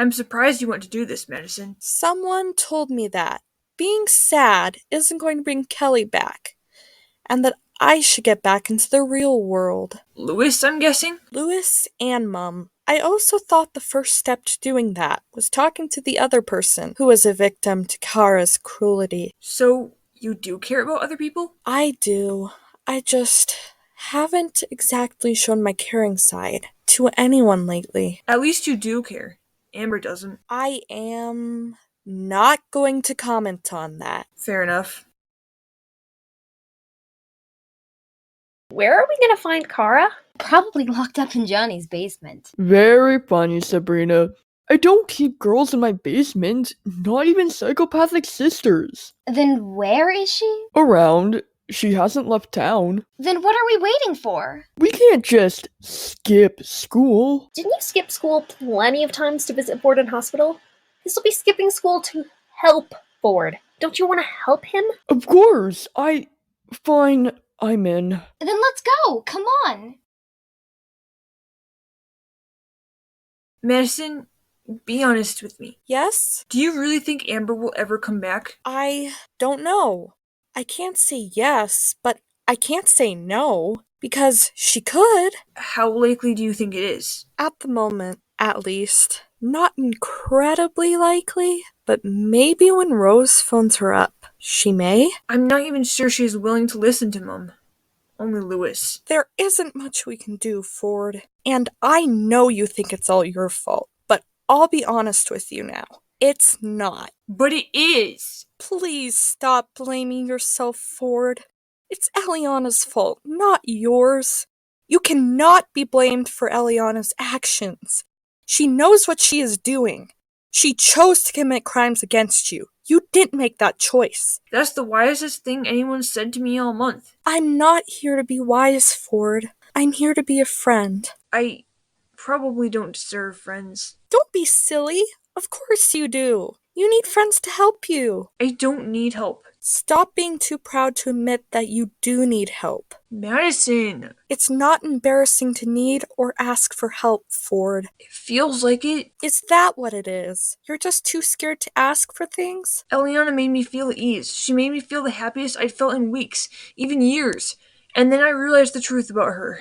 I'm surprised you want to do this, Madison. Someone told me that being sad isn't going to bring Kelly back, and that I should get back into the real world. Louis, I'm guessing? Louis and Mum. I also thought the first step to doing that was talking to the other person who was a victim to Kara's cruelty. So, you do care about other people? I do. I just haven't exactly shown my caring side to anyone lately. At least you do care. Amber doesn't. I am not going to comment on that. Fair enough. Where are we gonna find Kara? Probably locked up in Johnny's basement. Very funny, Sabrina. I don't keep girls in my basement, not even psychopathic sisters. Then where is she? Around. She hasn't left town. Then what are we waiting for? We can't just skip school. Didn't you skip school plenty of times to visit Ford in hospital? This will be skipping school to help Ford. Don't you want to help him? Of course. Fine, I'm in. Then let's go! Come on! Madison, be honest with me. Yes? Do you really think Amber will ever come back? I don't know. I can't say yes, but I can't say no, because she could. How likely do you think it is? At the moment, at least. Not incredibly likely, but maybe when Rose phones her up, she may. I'm not even sure she's willing to listen to Mum. Only Louis. There isn't much we can do, Ford. And I know you think it's all your fault, but I'll be honest with you now. It's not. But it is! Please stop blaming yourself, Ford. It's Eliana's fault, not yours. You cannot be blamed for Eliana's actions. She knows what she is doing. She chose to commit crimes against you. You didn't make that choice. That's the wisest thing anyone's said to me all month. I'm not here to be wise, Ford. I'm here to be a friend. I probably don't deserve friends. Don't be silly. Of course you do. You need friends to help you. I don't need help. Stop being too proud to admit that you do need help. Madison! It's not embarrassing to need or ask for help, Ford. It feels like it. Is that what it is? You're just too scared to ask for things? Eliana made me feel at ease. She made me feel the happiest I'd felt in weeks, even years. And then I realized the truth about her.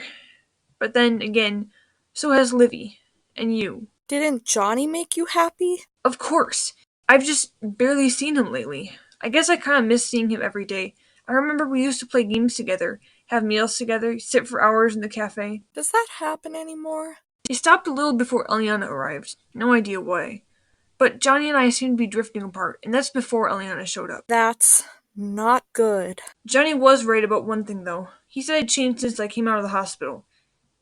But then, again, so has Livy. And you. Didn't Johnny make you happy? Of course. I've just barely seen him lately. I guess I kind of miss seeing him every day. I remember we used to play games together, have meals together, sit for hours in the cafe. Does that happen anymore? It stopped a little before Eliana arrived. No idea why. But Johnny and I seem to be drifting apart, and that's before Eliana showed up. That's not good. Johnny was right about one thing, though. He said I'd changed since I came out of the hospital.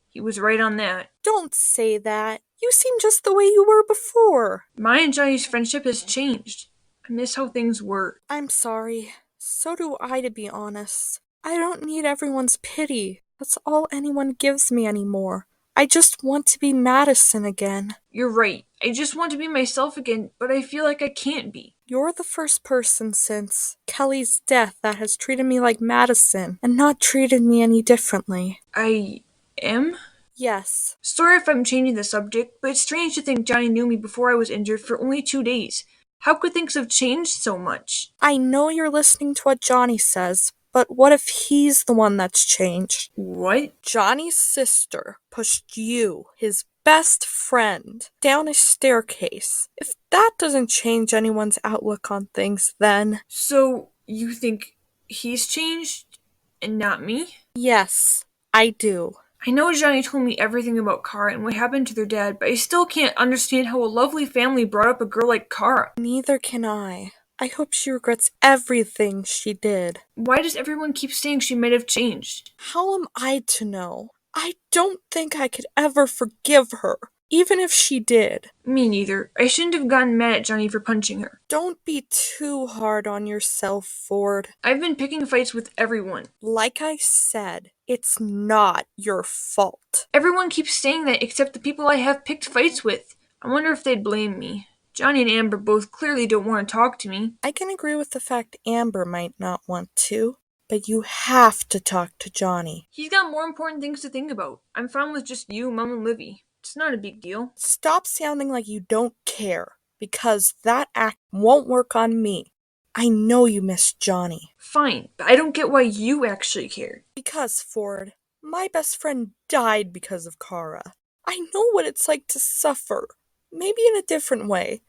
He was right on that. Don't say that. You seem just the way you were before. My and Johnny's friendship has changed. I miss how things were. I'm sorry. So do I, to be honest. I don't need everyone's pity. That's all anyone gives me anymore. I just want to be Madison again. You're right. I just want to be myself again, but I feel like I can't be. You're the first person since Kelly's death that has treated me like Madison and not treated me any differently. I am? Yes. Sorry if I'm changing the subject, but it's strange to think Johnny knew me before I was injured for only 2 days. How could things have changed so much? I know you're listening to what Johnny says, but what if he's the one that's changed? What? Johnny's sister pushed you, his best friend, down a staircase. If that doesn't change anyone's outlook on things, then... So, you think he's changed and not me? Yes, I do. I know Johnny told me everything about Kara and what happened to their dad, but I still can't understand how a lovely family brought up a girl like Kara. Neither can I. I hope she regrets everything she did. Why does everyone keep saying she might have changed? How am I to know? I don't think I could ever forgive her, even if she did. Me neither. I shouldn't have gotten mad at Johnny for punching her. Don't be too hard on yourself, Ford. I've been picking fights with everyone. Like I said, it's not your fault. Everyone keeps saying that except the people I have picked fights with. I wonder if they'd blame me. Johnny and Amber both clearly don't want to talk to me. I can agree with the fact Amber might not want to, but you have to talk to Johnny. He's got more important things to think about. I'm fine with just you, Mum, and Livy. It's not a big deal. Stop sounding like you don't care, because that act won't work on me. I know you miss Johnny. Fine, but I don't get why you actually care. Because, Ford, my best friend died because of Kara. I know what it's like to suffer, maybe in a different way,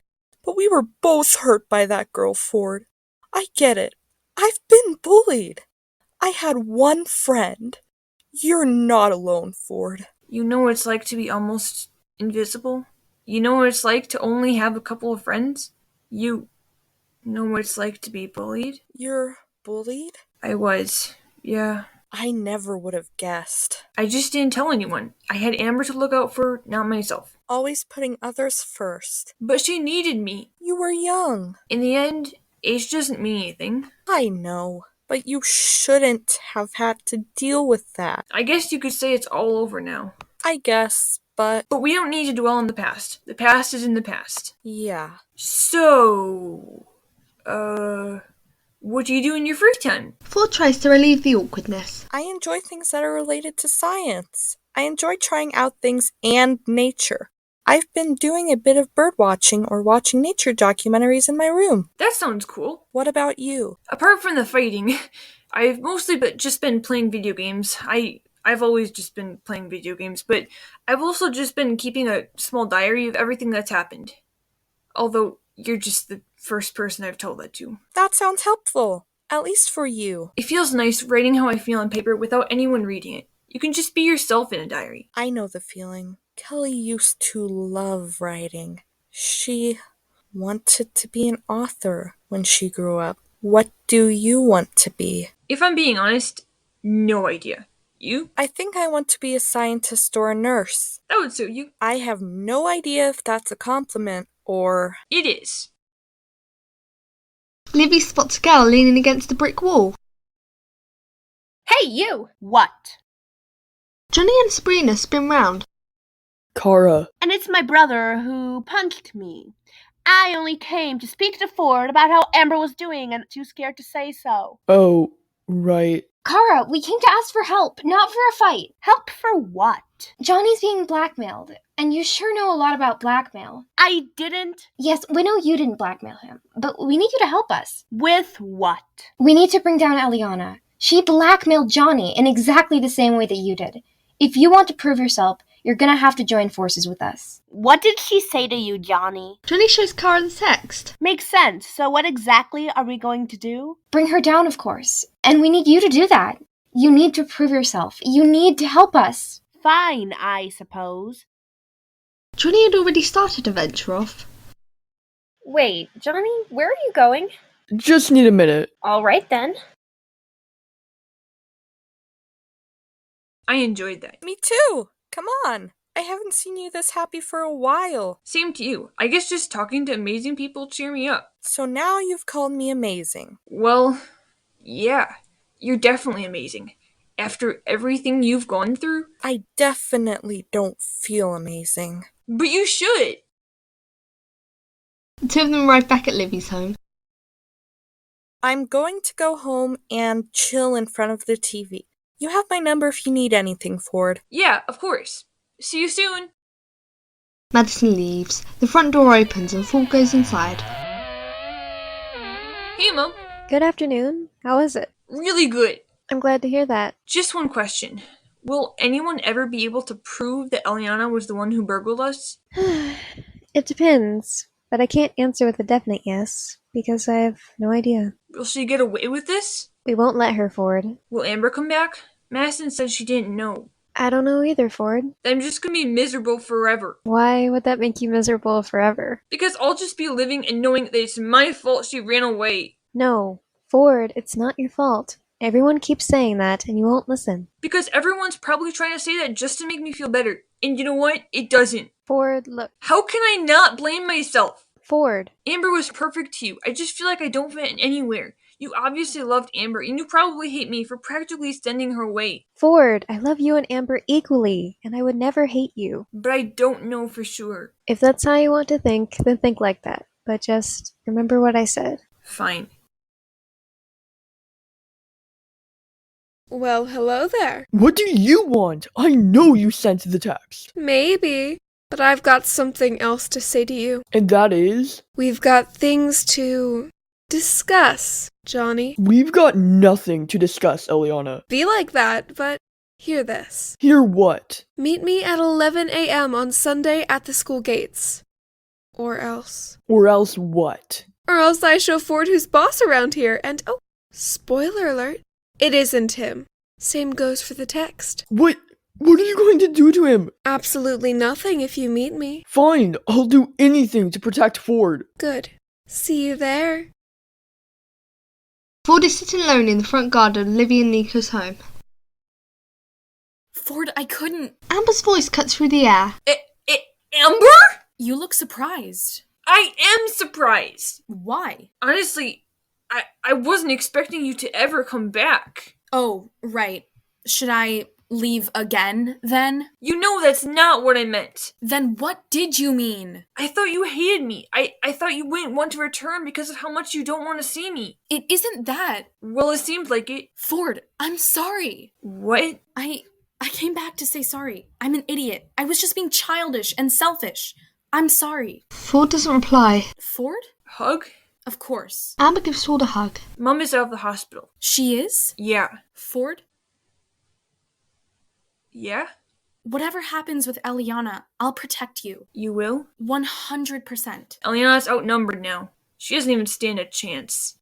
but we were both hurt by that girl, Ford. I get it. I've been bullied. I had one friend. You're not alone, Ford. You know what it's like to be almost invisible? You know what it's like to only have a couple of friends? You know what it's like to be bullied? You're bullied? I was. Yeah. I never would have guessed. I just didn't tell anyone. I had Amber to look out for, not myself. Always putting others first. But she needed me. You were young. In the end, age doesn't mean anything. I know, but you shouldn't have had to deal with that. I guess you could say it's all over now. I guess, but But we don't need to dwell on the past. The past is in the past. yeah. So, what do you do in your free time? Ford tries to relieve the awkwardness. I enjoy things that are related to science. I enjoy trying out things and nature. I've been doing a bit of bird watching or watching nature documentaries in my room. That sounds cool. What about you? Apart from the fighting, I've mostly just been playing video games. I've always just been playing video games, but I've also just been keeping a small diary of everything that's happened. Although, you're just the first person I've told that to. That sounds helpful. At least for you. It feels nice writing how I feel on paper without anyone reading it. You can just be yourself in a diary. I know the feeling. Kelly used to love writing. She wanted to be an author when she grew up. What do you want to be? If I'm being honest, no idea. You? I think I want to be a scientist or a nurse. That would suit you. I have no idea if that's a compliment or... It is. Libby spots a girl leaning against a brick wall. Hey, you! What? Johnny and Sabrina spin round. Kara. And it's my brother who punched me. I only came to speak to Ford about how Amber was doing and too scared to say so. Oh, right. Kara, we came to ask for help, not for a fight. Help for what? Johnny's being blackmailed, and you sure know a lot about blackmail. I didn't. Yes, we know you didn't blackmail him, but we need you to help us. With what? We need to bring down Eliana. She blackmailed Johnny in exactly the same way that you did. If you want to prove yourself, you're gonna have to join forces with us. What did she say to you, Johnny? Johnny shows Kara the text. Makes sense. So what exactly are we going to do? Bring her down, of course. And we need you to do that. You need to prove yourself. You need to help us. Fine, I suppose. Johnny had already started to venture off. Wait, Johnny, where are you going? Just need a minute. All right then. I enjoyed that. Me too! Come on! I haven't seen you this happy for a while. Same to you. I guess just talking to amazing people cheer me up. So now you've called me amazing. Well, yeah. You're definitely amazing. After everything you've gone through. I definitely don't feel amazing. But you should! The two of them arrive back at Libby's home. I'm going to go home and chill in front of the TV. You have my number if you need anything, Ford. Yeah, of course. See you soon! Madison leaves. The front door opens and Ford goes inside. Hey, Mom. Good afternoon. How is it? Really good. I'm glad to hear that. Just one question. Will anyone ever be able to prove that Eliana was the one who burgled us? It depends, but I can't answer with a definite yes, because I have no idea. Will she get away with this? We won't let her, Ford. Will Amber come back? Madison said she didn't know. I don't know either, Ford. I'm just gonna be miserable forever. Why would that make you miserable forever? Because I'll just be living and knowing that it's my fault she ran away. No, Ford, it's not your fault. Everyone keeps saying that, and you won't listen. Because everyone's probably trying to say that just to make me feel better. And you know what? It doesn't. Ford, look. How can I not blame myself? Ford. Amber was perfect to you. I just feel like I don't fit in anywhere. You obviously loved Amber, and you probably hate me for practically sending her away. Ford, I love you and Amber equally, and I would never hate you. But I don't know for sure. If that's how you want to think, then think like that. But just remember what I said. Fine. Well, hello there. What do you want? I know you sent the text. Maybe, but I've got something else to say to you. And that is? We've got things to discuss, Johnny. We've got nothing to discuss, Eliana. Be like that, but hear this. Hear what? Meet me at 11 a.m. on Sunday at the school gates. Or else. Or else what? Or else I show Ford who's boss around here, and oh, spoiler alert, it isn't him. Same goes for the text. What are you going to do to him? Absolutely nothing if you meet me. Fine, I'll do anything to protect Ford. Good. See you there. Ford is sitting alone in the front garden of Olivia and Nico's home. Ford, I couldn't. Amber's voice cuts through the air. Amber? You look surprised. I am surprised. Why? Honestly, I wasn't expecting you to ever come back. Oh, right. Should I leave again, then? You know that's not what I meant. Then what did you mean? I thought you hated me. I thought you wouldn't want to return because of how much you don't want to see me. It isn't that. Well, it seemed like it. Ford, I'm sorry. What? I came back to say sorry. I'm an idiot. I was just being childish and selfish. I'm sorry. Ford doesn't reply. Ford? Hug? Of course. Amber gives Ford a hug. Mom is out of the hospital. She is? Yeah. Ford? Yeah? Whatever happens with Eliana, I'll protect you. You will? 100%. Eliana's outnumbered now. She doesn't even stand a chance.